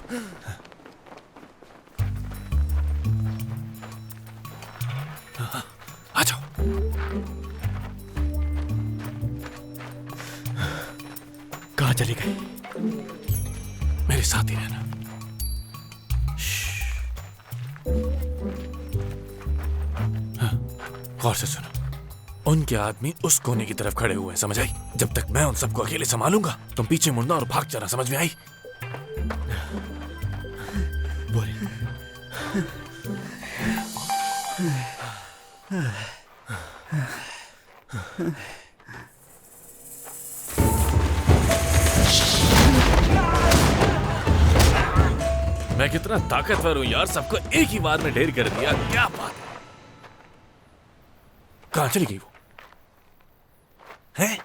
आ जाओ। कहाँ चली गई? मेरे साथ ही रहना। गौर से सुनो, उनके आदमी उस कोने की तरफ खड़े हुए हैं, समझ आई? जब तक मैं उन सबको अकेले संभालूंगा तुम पीछे मुड़ना और भाग जाना, समझ में आई? बोली। मैं कितना ताकतवर हूं यार, सबको एक ही बार में ढेर कर दिया। क्या बात है? कहां चली गई वो? हैं?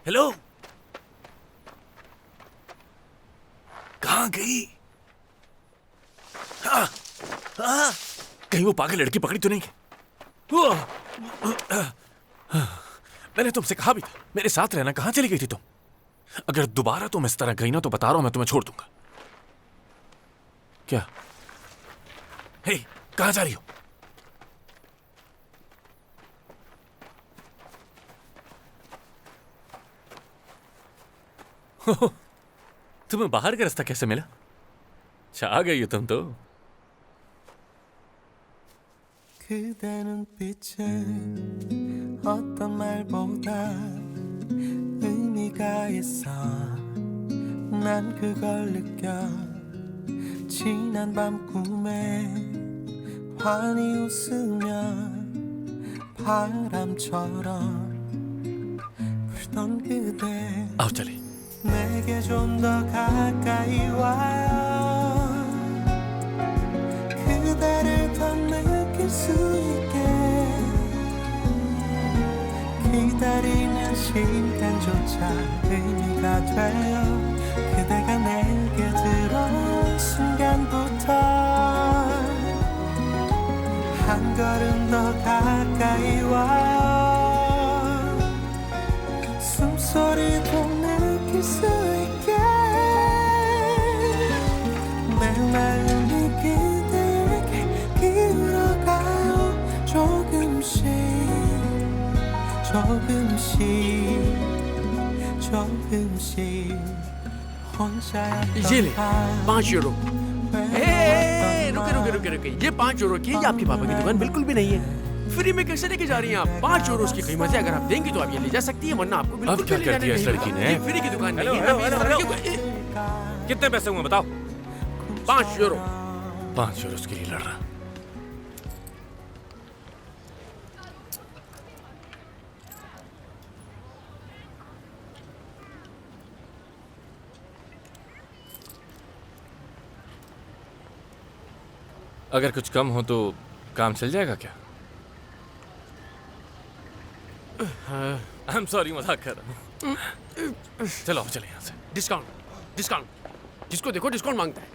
हेलो? कहां गई? हाँ, हाँ, कहीं वो पागल लड़की पकड़ी तो नहीं? मैंने तुमसे कहा भी था मेरे साथ रहना। कहां चली गई थी तुम? अगर दोबारा तुम इस तरह गई ना तो बता रहा हूं मैं तुम्हें छोड़ दूंगा। क्या? हे, कहां जा रही हो? तुम्हें बाहर का रास्ता कैसे मिला? आ गई हो तुम तो। 그대 눈빛에 어떤 말보다 의미가 있어 난 그걸 느껴 지난 밤 꿈에 환히 웃으며 바람처럼 불던 그대 आओ चले। 내게 좀 더 가까이 와요 그대를 더 느낄 수 있게 기다리는 시간조차 의미가 돼요 그대가 내게 들어온 순간부터 한 걸음 더 가까이 와요 숨소리도 느낄 수 있게 내 마음이 그대에게 기울어가요 조금씩 조금씩 조금씩 ये ले 5 यूरो। रुके। ये 5 यूरो की ये आपके पापा की दुकान बिल्कुल भी नहीं है। फ्री में कैसे लेके जा रही हैं आप? 5 यूरो की कीमत है। अगर आप देंगी तो आप ये ले जा सकती है, वरना आपको बिल्कुल अब क्या कर दिया इस लड़की ने? ये फ्री की दुकान नहीं है। कितने पैसे हुए बताओ? 5 यूरो। 5 यूरो के लिए लड़ रहा। अगर कुछ कम हो तो काम चल जाएगा क्या? आई एम सॉरी, मजाक कर रहा हूँ। चलो अब चले यहाँ से। डिस्काउंट जिसको देखो डिस्काउंट मांगता है।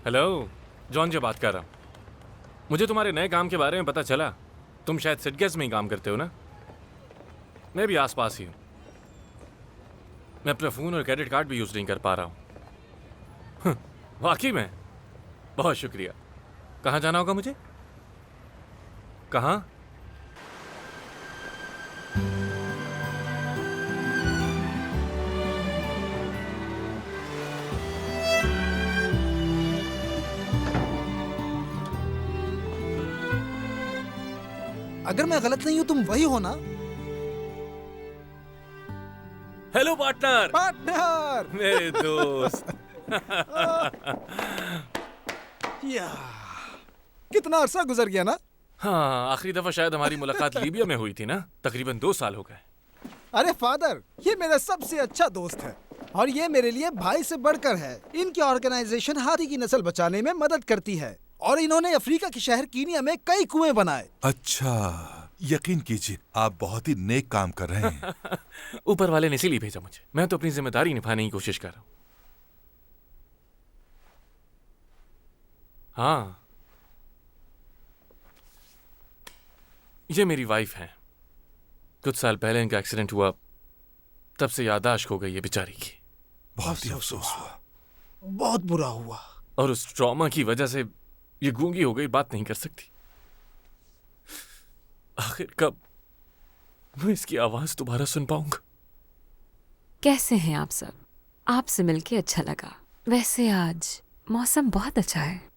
हेलो, जॉन जी बात कर रहा हूँ। मुझे तुम्हारे नए काम के बारे में पता चला। तुम शायद सिटगेस में ही काम करते हो ना? मैं भी आसपास ही हूँ। मैं अपना फ़ोन और क्रेडिट कार्ड भी यूज़ नहीं कर पा रहा हूँ। वाकई में? बहुत शुक्रिया। कहाँ जाना होगा मुझे? कहाँ? अगर मैं गलत नहीं हूं तुम वही हो ना? Hello partner. पार्टनर मेरे दोस्त। या कितना अरसा गुजर गया ना? हाँ, आखिरी दफा शायद हमारी मुलाकात लीबिया में हुई थी ना? तकरीबन 2 साल हो गए। अरे फादर, ये मेरा सबसे अच्छा दोस्त है और ये मेरे लिए भाई से बढ़कर है। इनकी ऑर्गेनाइजेशन हाथी की नस्ल बचाने में मदद करती है और इन्होंने अफ्रीका के शहर कीनिया में कई कुएं बनाए। अच्छा, यकीन कीजिए आप बहुत ही नेक काम कर रहे हैं। ऊपर वाले ने इसीलिए भेजा मुझे। मैं तो अपनी जिम्मेदारी निभाने की कोशिश कर रहा हूं। हाँ, ये मेरी वाइफ है। कुछ साल पहले इनका एक्सीडेंट हुआ, तब से याददाश्त खो गई है बेचारी की। बहुत ही अफसोस हुआ। बहुत बुरा हुआ। और उस ट्रॉमा की वजह से ये गूंगी हो गई, बात नहीं कर सकती। आखिर कब मैं इसकी आवाज दोबारा सुन पाऊंगा? कैसे हैं आप सब? आपसे मिलके अच्छा लगा। वैसे आज मौसम बहुत अच्छा है।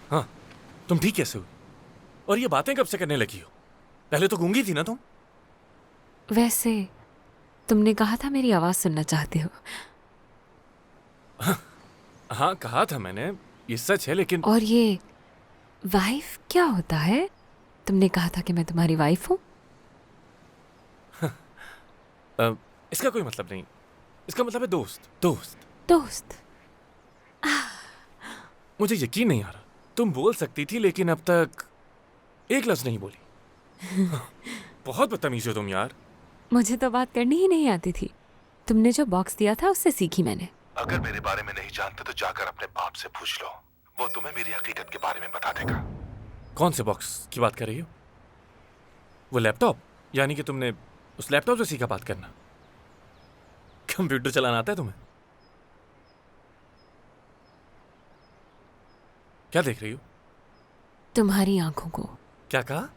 हाँ, तुम ठीक कैसे हो? और ये बातें कब से करने लगी हो? पहले तो गूंगी थी ना तुम? वैसे तुमने कहा था मेरी आवाज सुनना चाहते हो। हाँ, कहा था मैंने, ये सच है, लेकिन और ये वाइफ क्या होता है? तुमने कहा था कि मैं तुम्हारी वाइफ हूँ। इसका कोई मतलब नहीं। इसका मतलब है दोस्त। दोस्त दोस्त? मुझे यकीन नहीं आ रहा। तुम बोल सकती थी, लेकिन अब तक एक लफ्ज नहीं बोली। बहुत बदतमीज हो तुम यार। मुझे तो बात करनी ही नहीं आती थी। तुमने जो बॉक्स दिया था उससे सीखी मैंने। अगर मेरे बारे में नहीं जानते तो जाकर अपने बाप से पूछ लो, वो तुम्हें मेरी हकीकत के बारे में बता देगा। कौन से बॉक्स की बात कर रही हो? वो लैपटॉप? यानी कि तुमने उस लैपटॉप से सीखा बात करना? कंप्यूटर चलाना आता है तुम्हें? क्या देख रही हो? तुम्हारी आंखों को। क्या कहा?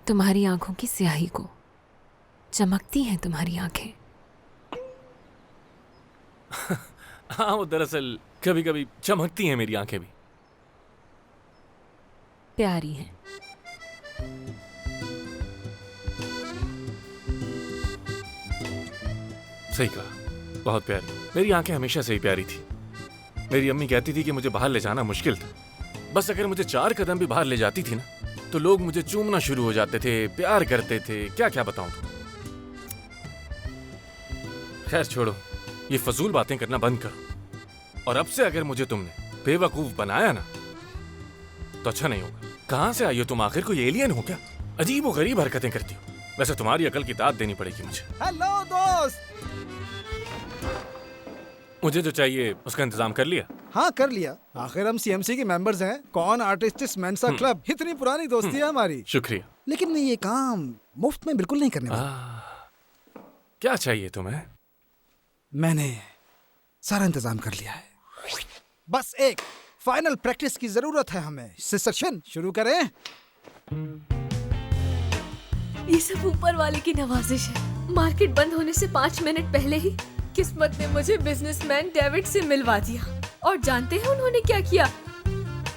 तुम्हारी आंखों की स्याही को। चमकती हैं तुम्हारी आंखें। हाँ, वो दरअसल कभी कभी चमकती हैं मेरी आंखें भी। प्यारी हैं। सही कहा, बहुत प्यारी। मेरी आंखें हमेशा से ही प्यारी थी। मेरी अम्मी कहती थी कि मुझे बाहर ले जाना मुश्किल था। बस अगर मुझे 4 कदम भी बाहर ले जाती थी ना, तो लोग मुझे चूमना शुरू हो जाते थे, प्यार करते थे। क्या क्या बताऊं तुम। खैर छोड़ो, ये फजूल बातें करना बंद करो। और अब से अगर मुझे तुमने बेवकूफ बनाया ना, तो अच्छा नहीं होगा। कहां से आई हो तुम? आखिर कोई एलियन हो क्या? अजीब व गरीब हरकतें करती हो। वैसे तुम्हारी अकल की दाद देनी पड़ेगी मुझे। हेलो दोस्त। मुझे जो चाहिए उसका इंतजाम कर लिया? हाँ, कर लिया। आखिर हम सीएमसी के मेंबर्स हैं। कौन आर्टिस्टिस मेंसा क्लब। इतनी पुरानी दोस्ती है हमारी। शुक्रिया। लेकिन ये काम मुफ्त में बिल्कुल नहीं करने वाला। क्या चाहिए तुम्हें? मैंने सारा इंतजाम कर लिया है। बस एक फाइनल प्रैक्टिस की जरूरत है हमें। सेशन शुरू करें। ये सब ऊपर वाले की नवाजिश है। मार्केट बंद होने से 5 मिनट पहले ही किस्मत ने मुझे बिजनेसमैन डेविड से मिलवा दिया। और जानते हैं उन्होंने क्या किया?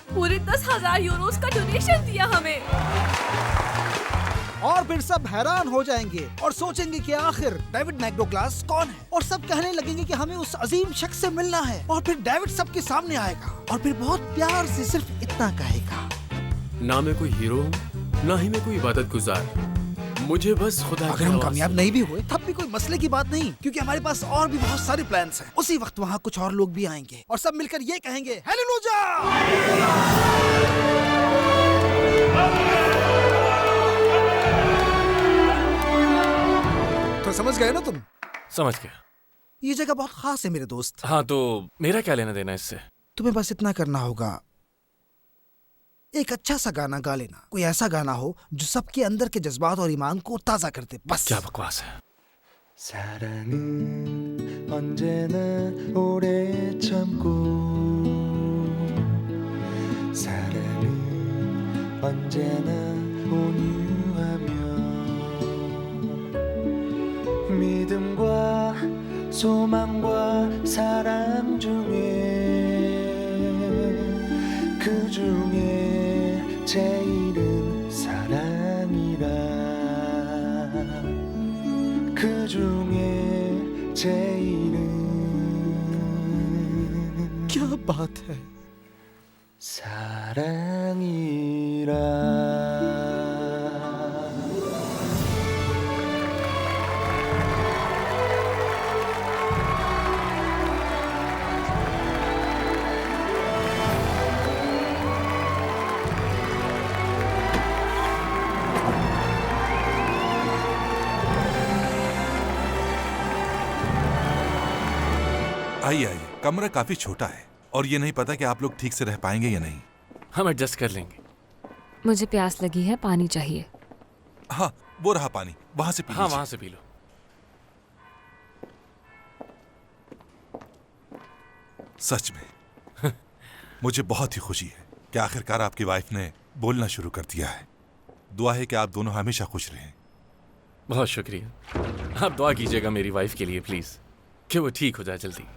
पूरे 10,000 यूरोस का डोनेशन दिया हमें। और फिर सब हैरान हो जाएंगे और सोचेंगे कि आखिर डेविड मैकडोगलास कौन है। और सब कहने लगेंगे कि हमें उस अजीम शख्स से मिलना है। और फिर डेविड सबके सामने आएगा और फिर बहुत प्यार से सिर्फ इतना कहेगा, ना मैं कोई हीरो हूँ, ना ही मैं कोई इबादत गुजार। मुझे बस खुदा अगर हम कामयाब नहीं भी हुए तब भी कोई मसले की बात नहीं, क्योंकि हमारे पास और भी बहुत सारे प्लान्स हैं। उसी वक्त वहाँ कुछ और लोग भी आएंगे और सब मिलकर ये कहेंगे, हालेलुया। तो समझ गए ना तुम? समझ गया। ये जगह बहुत खास है मेरे दोस्त। हाँ, तो मेरा क्या लेना देना इससे? तुम्हें बस इतना करना होगा, एक अच्छा सा गाना गा लेना। कोई ऐसा गाना हो जो सबके अंदर के जज्बात और ईमान को ताजा कर दे। बस। क्या बकवास है। 사랑은 언제나 오래 참고 사랑은 언제나 온유하며 믿음과 소망과 사랑 중에 그 중에 제일은 사랑이라 그 중에 제일은 क्या बात है। 사랑이라 आइए आइए, कमरा काफी छोटा है और ये नहीं पता कि आप लोग ठीक से रह पाएंगे या नहीं। हम एडजस्ट कर लेंगे। मुझे प्यास लगी है, पानी चाहिए। हाँ, वो रहा पानी, वहां से पी हाँ, लीजिए। वहां से पी लो। सच में मुझे बहुत ही खुशी है कि आखिरकार आपकी वाइफ ने बोलना शुरू कर दिया है। दुआ है कि आप दोनों हमेशा खुश रहें। बहुत शुक्रिया। आप दुआ कीजिएगा मेरी वाइफ के लिए प्लीज, कि वो ठीक हो जाए जल्दी।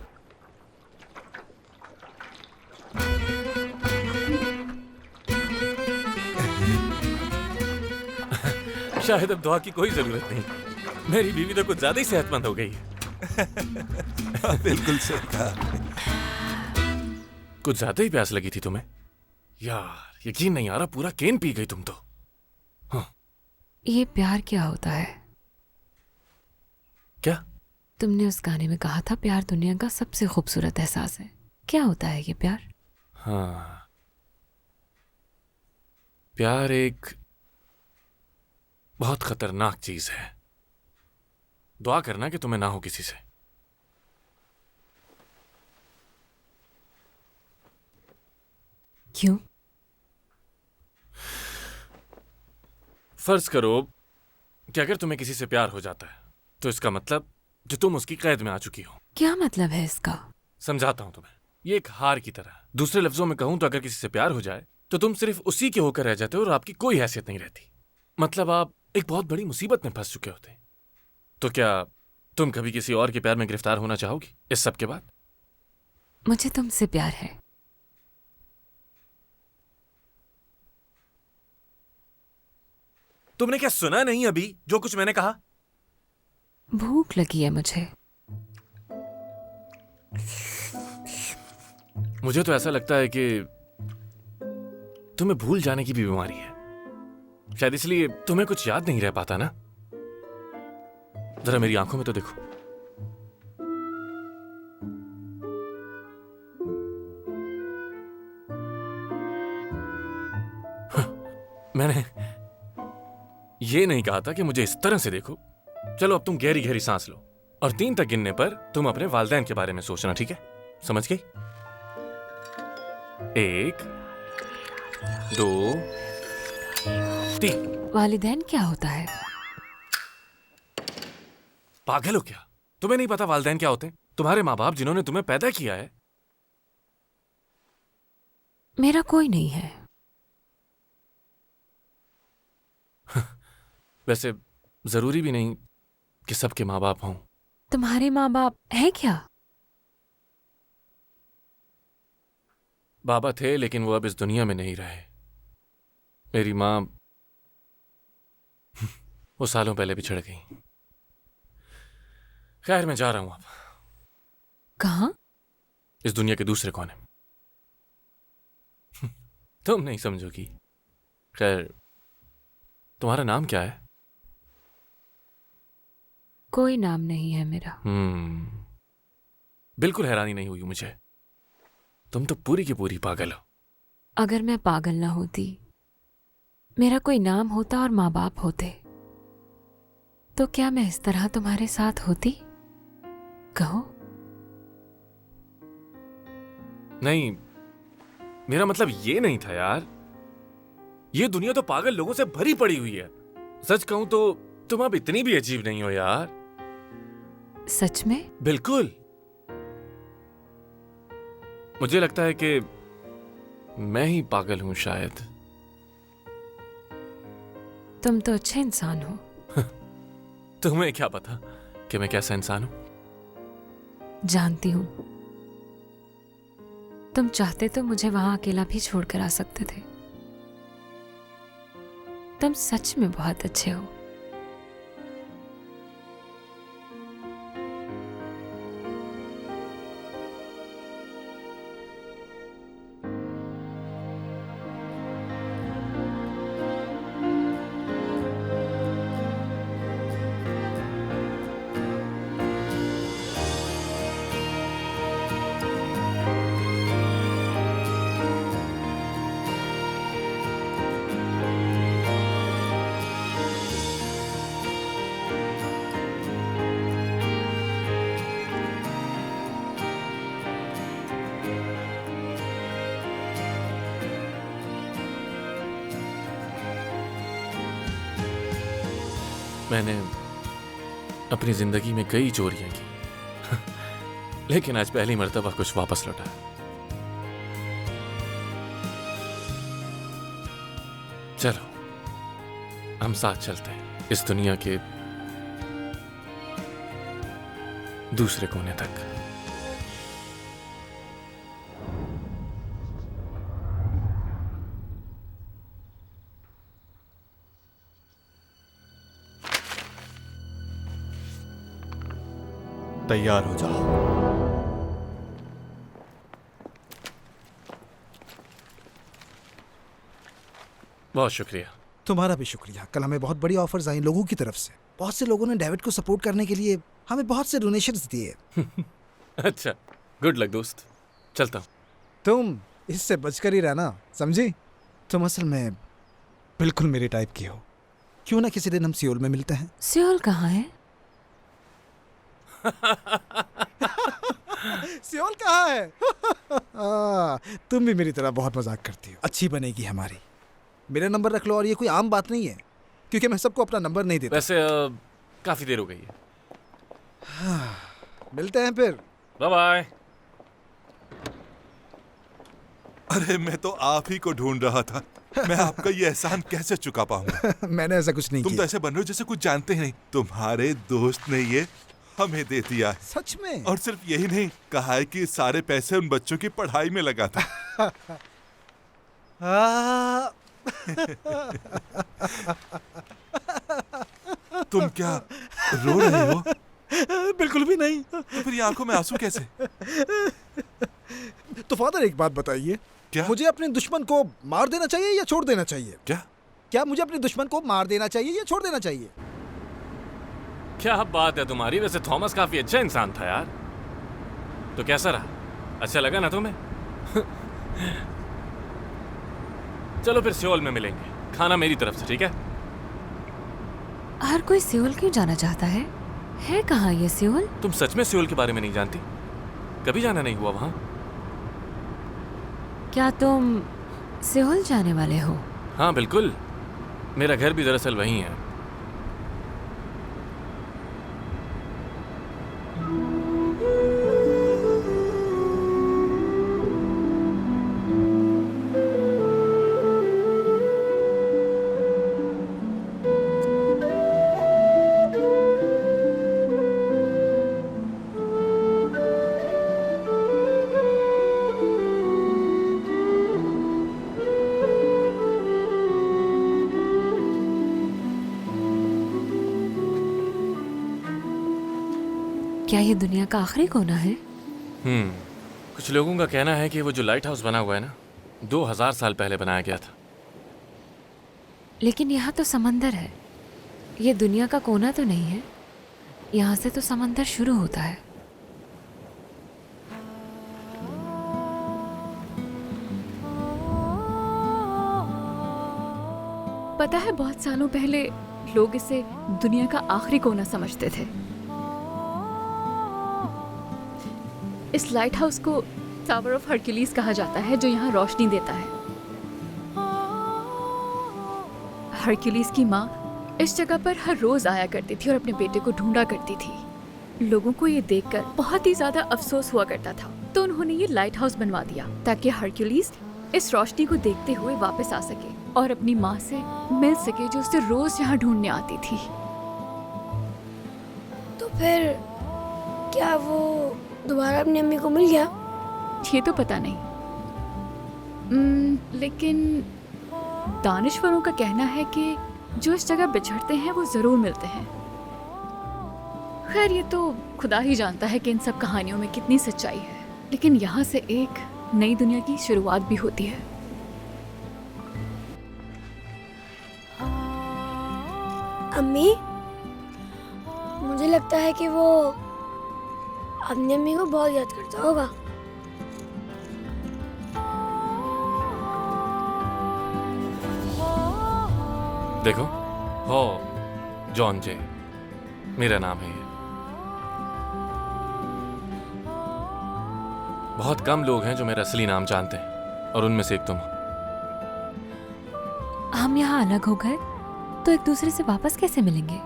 शायद अब दुआ की कोई जरूरत नहीं। मेरी बीवी तो कुछ ज्यादा ही सेहतमंद हो गई है। बिल्कुल सही कहा। कुछ ज्यादा ही प्यास लगी थी तुम्हें यार, यकीन नहीं आ रहा, पूरा केन पी गई तुम तो। ये प्यार क्या होता है? क्या? तुमने उस गाने में कहा था प्यार दुनिया का सबसे खूबसूरत एहसास है। क्या होता है ये प्यार? हाँ, प्यार एक बहुत खतरनाक चीज है। दुआ करना कि तुम्हें ना हो किसी से। क्यों? फर्ज करो कि अगर तुम्हें किसी से प्यार हो जाता है तो इसका मतलब जो तुम उसकी कैद में आ चुकी हो। क्या मतलब है इसका? समझाता हूं तुम्हें। ये एक हार की तरह। दूसरे लफ्जों में कहूं तो अगर किसी से प्यार हो जाए तो तुम सिर्फ उसी के होकर रह जाते हो और आपकी कोई हैसियत नहीं रहती। मतलब आप एक बहुत बड़ी मुसीबत में फंस चुके होते। तो क्या तुम कभी किसी और के प्यार में गिरफ्तार होना चाहोगी इस सब के बाद? मुझे तुमसे प्यार है। तुमने क्या सुना नहीं अभी जो कुछ मैंने कहा? भूख लगी है मुझे। मुझे तो ऐसा लगता है कि तुम्हें भूल जाने की भी बीमारी है। शायद इसलिए तुम्हें कुछ याद नहीं रह पाता ना। जरा मेरी आंखों में तो देखो। मैंने ये नहीं कहा था कि मुझे इस तरह से देखो। चलो अब तुम गहरी गहरी सांस लो और 3 तक गिनने पर तुम अपने वालिदैन के बारे में सोचना, ठीक है? समझ गई? 1 2 3। वालिदैन क्या होता है? पागल हो क्या? तुम्हें नहीं पता वालिदैन क्या होते हैं? तुम्हारे माँ बाप जिन्होंने तुम्हें पैदा किया है। मेरा कोई नहीं है। वैसे जरूरी भी नहीं कि सबके माँ बाप हों। तुम्हारे माँ बाप हैं क्या? बाबा थे लेकिन वो अब इस दुनिया में नहीं रहे। मेरी माँ वो सालों पहले बिछड़ गई। खैर मैं जा रहा हूं अब। कहाँ? इस दुनिया के दूसरे कोने में। तुम नहीं समझोगी। खैर तुम्हारा नाम क्या है? कोई नाम नहीं है मेरा। बिल्कुल हैरानी नहीं हुई मुझे। तुम तो पूरी की पूरी पागल हो। अगर मैं पागल ना होती, मेरा कोई नाम होता और माँ बाप होते, तो क्या मैं इस तरह तुम्हारे साथ होती? कहो। नहीं, मेरा मतलब ये नहीं था यार। ये दुनिया तो पागल लोगों से भरी पड़ी हुई है। सच कहूं तो तुम अब इतनी भी अजीब नहीं हो यार। सच में? बिल्कुल। मुझे लगता है कि मैं ही पागल हूं शायद। तुम तो अच्छे इंसान हो। तुम्हें क्या पता कि मैं कैसा इंसान हूं? जानती हूं। तुम चाहते तो मुझे वहां अकेला भी छोड़कर आ सकते थे। तुम सच में बहुत अच्छे हो। मैंने अपनी जिंदगी में कई चोरियां की लेकिन आज पहली मर्तबा कुछ वापस लौटा। चलो हम साथ चलते हैं इस दुनिया के दूसरे कोने तक। तैयार हो जाओ। बहुत शुक्रिया। तुम्हारा भी शुक्रिया। कल हमें बहुत बड़ी ऑफर्स आई लोगों की तरफ से। बहुत से लोगों ने डेविड को सपोर्ट करने के लिए हमें बहुत से डोनेशंस दिए। अच्छा, गुड लक दोस्त। चलता हूं। तुम इससे बचकर ही रहना, समझी? तुम असल में बिल्कुल मेरे टाइप की हो। क्यों ना किसी दिन हम सियोल में मिलते हैं। सियोल कहाँ है? सियोल कहाँ है? तुम भी मेरी तरह बहुत मजाक करती हो। अच्छी बनेगी हमारी। मेरा नंबर रख लो। और ये कोई आम बात नहीं है क्योंकि मैं सबको अपना नंबर नहीं देता। वैसे काफी देर हो गई है। मिलते हैं फिर। Bye bye. अरे मैं तो आप ही को ढूंढ रहा था। मैं आपका ये एहसान कैसे चुका पाऊंगा? मैंने ऐसा कुछ नहीं तुम किया। तो ऐसे बन रहे हो जैसे कुछ जानते ही नहीं। तुम्हारे दोस्त ने ये हमें दे दिया है। सच में? और सिर्फ यही नहीं, कहा है कि सारे पैसे उन बच्चों की पढ़ाई में लगा था। तुम क्या रो रहे हो? बिल्कुल भी नहीं। तो फिर ये आंखों में आंसू कैसे? तो फादर एक बात बताइए, क्या? मुझे अपने दुश्मन को मार देना चाहिए या छोड़ देना चाहिए? क्या मुझे अपने दुश्मन को मार देना चाहिए या छोड़ देना चाहिए? क्या बात है तुम्हारी। वैसे थॉमस काफी अच्छा इंसान था यार। तो कैसा रहा? अच्छा लगा ना तुम्हें? चलो फिर सियोल में मिलेंगे। खाना मेरी तरफ से, ठीक है? हर कोई सियोल क्यों जाना चाहता है? है कहाँ ये सियोल? तुम सच में सियोल के बारे में नहीं जानती? कभी जाना नहीं हुआ वहां? क्या तुम सियोल जाने वाले हो? हाँ बिल्कुल। मेरा घर भी दरअसल वहीं है। क्या ये दुनिया का आखिरी कोना है? कुछ लोगों का कहना है कि वो जो लाइट हाउस बना हुआ है ना, 2000 साल पहले बनाया गया था। लेकिन यहाँ तो समंदर है। ये दुनिया का कोना तो नहीं है। यहाँ से तो समंदर शुरू होता है। पता है, बहुत सालों पहले लोग इसे दुनिया का आखिरी कोना समझते थे। इस लाइट हाउस को टावर ऑफ हरक्यूलिस कहा जाता है, जो यहाँ रोशनी देता है। हरक्यूलिस की माँ इस जगह पर हर रोज आया करती थी और अपने बेटे को ढूंढा करती थी। लोगों को ये देखकर बहुत ही ज्यादा अफसोस हुआ करता था, तो उन्होंने ये लाइट हाउस बनवा दिया ताकि हरक्यूलिस इस रोशनी को देखते हुए वापस आ सके और अपनी माँ से मिल सके, जो उसे रोज यहाँ ढूंढने आती थी। तो फिर क्या वो दोबारा अपनी अम्मी को मिल गया? ये तो पता नहीं। लेकिन दानिशवरों का कहना है कि जो इस जगह बिछड़ते हैं वो जरूर मिलते हैं। खैर, ये तो खुदा ही जानता है कि इन सब कहानियों में कितनी सच्चाई है, लेकिन यहाँ से एक नई दुनिया की शुरुआत भी होती है। अम्मी, मुझे लगता है कि वो अपनी अम्मी को बहुत याद करता होगा। देखो, हो जॉन जे मेरा नाम है ये। बहुत कम लोग हैं जो मेरा असली नाम जानते हैं और उनमें से एक तुम हो। हम यहाँ अलग हो गए तो एक दूसरे से वापस कैसे मिलेंगे?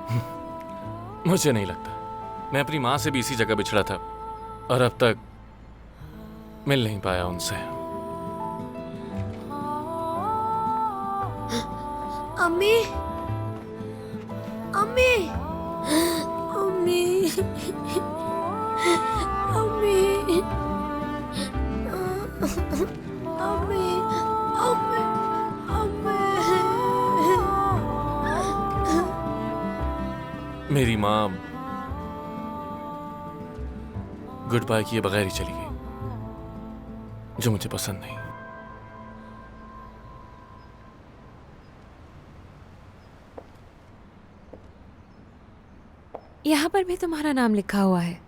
मुझे नहीं लगता। मैं अपनी माँ से भी इसी जगह बिछड़ा था और अब तक मिल नहीं पाया उनसे। अम्मी, अम्मी, अम्मी, अम्मी, अम्मी, अम्मी, अम्मी। मेरी माँ गुड बाय किए बगैर ही चली गई, जो मुझे पसंद नहीं। यहाँ पर भी तुम्हारा नाम लिखा हुआ है।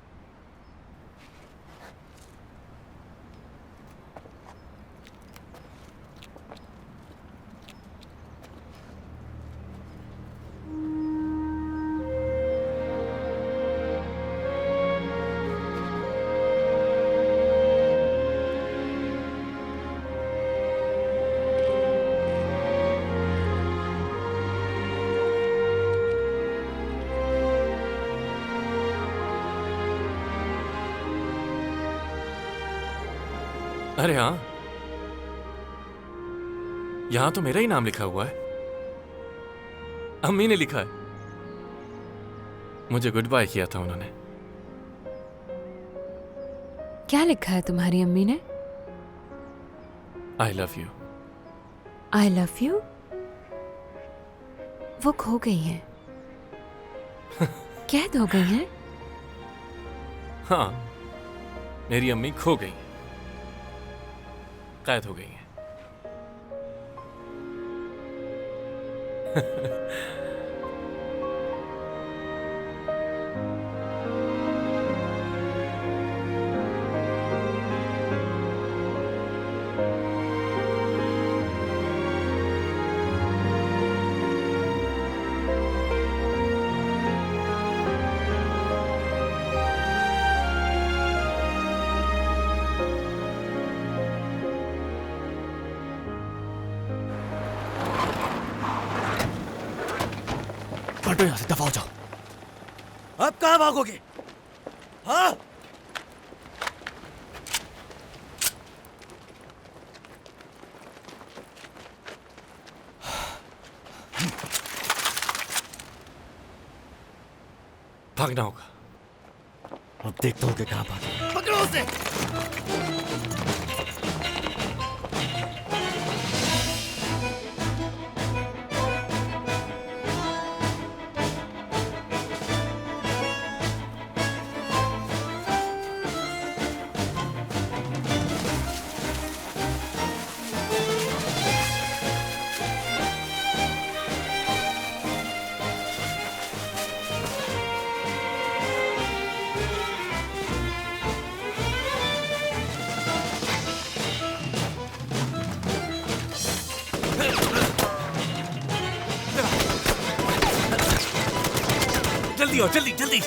अरे हाँ, यहां तो मेरा ही नाम लिखा हुआ है। अम्मी ने लिखा है। मुझे गुड बाय किया था उन्होंने। क्या लिखा है तुम्हारी अम्मी ने? I love you. I love you? वो खो गई हैं। कैद हो गई हैं? हाँ, मेरी अम्मी खो गई, कैद हो गई हैं। हटो यहाँ से, दफा हो जाओ। अब कहाँ भागोगे? हाँ? भागना होगा। अब देखता हूँ कि कहाँ भागे। पकड़ो उसे। जल्दी आओ, जल्दी जल्दी।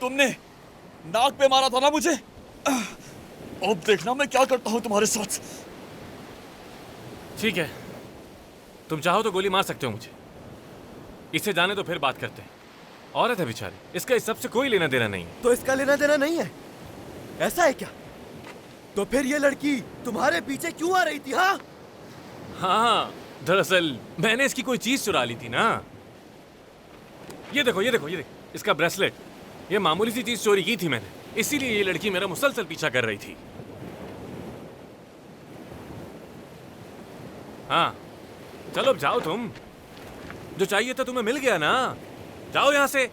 तुमने नाक पे मारा था ना मुझे। अब देखना मैं क्या करता हूं तुम्हारे साथ। ठीक है, तुम चाहो तो गोली मार सकते हो मुझे। इसे जाने तो फिर बात करते हैं। औरत है बेचारी, इसका इस सब से कोई लेना देना नहीं है। तो इसका लेना देना नहीं है, ऐसा है क्या? तो फिर ये लड़की तुम्हारे पीछे क्यों आ रही थी? हाँ हाँ, दरअसल मैंने इसकी कोई चीज चुरा ली थी ना। ये देखो ये देखो ये देखो, इसका ब्रेसलेट। ये मामूली सी चीज चोरी की थी मैंने, इसीलिए ये लड़की मेरा मुसलसल पीछा कर रही थी। हाँ, चलो अब जाओ तुम। जो चाहिए था तुम्हें मिल गया ना, जाओ यहां से।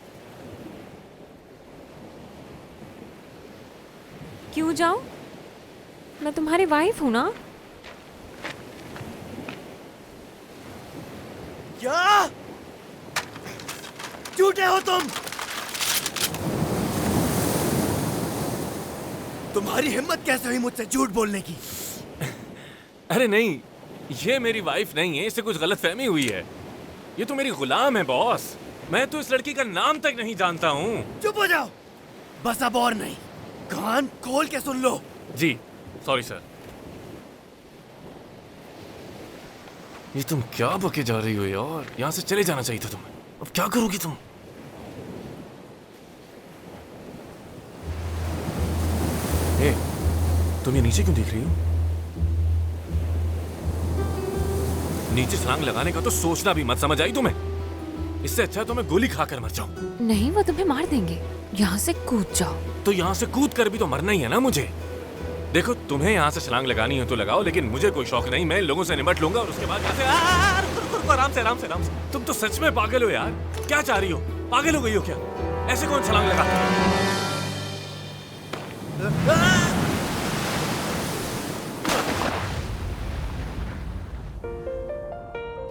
क्यों जाऊं? मैं तुम्हारी वाइफ हूं ना। क्या? झूठे हो तुम। तुम्हारी हिम्मत कैसे हुई मुझसे झूठ बोलने की? अरे नहीं, ये मेरी वाइफ नहीं है, इससे कुछ गलतफहमी हुई है। ये तो मेरी गुलाम है बॉस। मैं तो इस लड़की का नाम तक नहीं जानता हूँ। चुप हो जाओ, बस अब और नहीं। कान खोल के सुन लो। जी सॉरी सर। ये तुम क्या बके जा रही हो यार? यहाँ से चले जाना चाहिए था तुम्हें। अब क्या करोगी तुम? ए, तुम ये नीचे क्यों देख रही हो? नीचे छलांग लगाने का तो सोचना भी मत, समझ आई तुम्हें? इससे अच्छा तो मैं गोली खाकर मर जाऊं। नहीं, वो तुम्हें मार देंगे। यहाँ से कूद जाओ। तो यहाँ से कूद कर भी तो मरना ही है ना मुझे। देखो, तुम्हें यहाँ से छलांग लगानी हो तो लगाओ, लेकिन मुझे कोई शौक नहीं। मैं इन लोगों से निपट लूंगा और उसके बाद यहाँ से रुको, आराम से आराम से आराम से। तुम तो सच में पागल हो यार। क्या चाह रही हो? पागल हो गई हो क्या? ऐसे कौन छलांग लगाता है?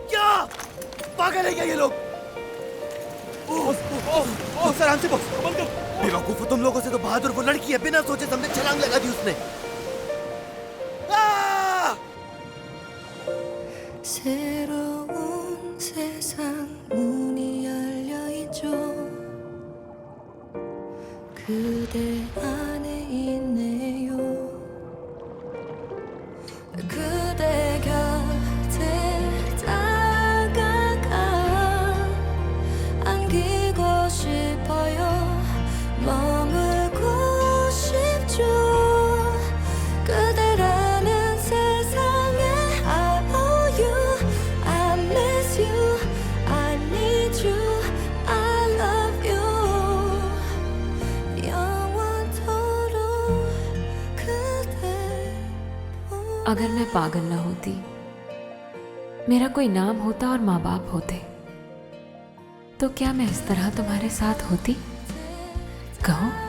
क्या पागल है क्या ये लोग? सर आराम से बॉस। बेवकूफ हो तुम लोगों से। तो बहादुर वो लड़की है, बिना सोचे समझे छलांग लगा दी उसने। 새로운 세상 문이 열려 있죠. 그대 안에 있네요. 그대 곁에 다가가 안기고 싶어요. 머물고 싶죠. 그대라는 세상에 I owe you, I miss you, I need you, I love you. 영원토록 그대 अगर मैं पागल ना होती, मेरा कोई नाम होता और माँ बाप होते, तो क्या मैं इस तरह तुम्हारे साथ होती? कहो।